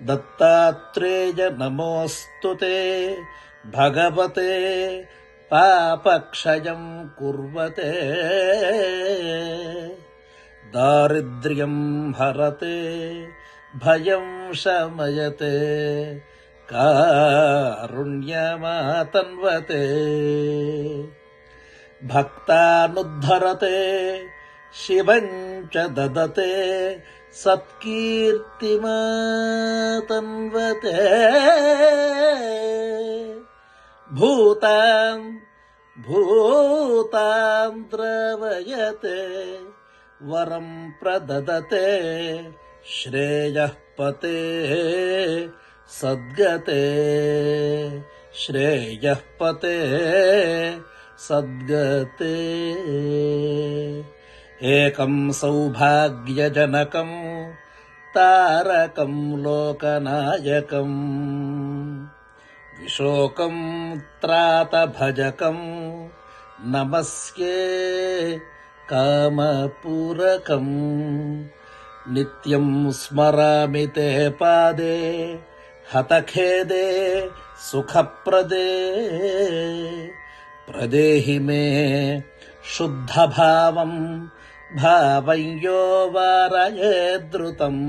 दत्तात्रेय नमोऽस्तु ते भगवते पापक्षयं कुर्वते दारिद्र्यं हरते भयं शमयते कारुण्यमातन्वते भक्तानुद्धरते शिवं च ददते सत्कीर्तिमातन्वते भूतान् द्रवयते वरं प्रददते श्रेयः पते सद्गते श्रेयः पते सद्गते एकं सौभाग्यजनकं तारकं लोकनायकं विशोकं त्रातभजकं नमस्ये कामपूरकं नित्यं स्मरामि ते पादे हतखेदे सुखप्रदे प्रदेहि मे शुद्धभावं भावं यो वारयेद्रुतम्।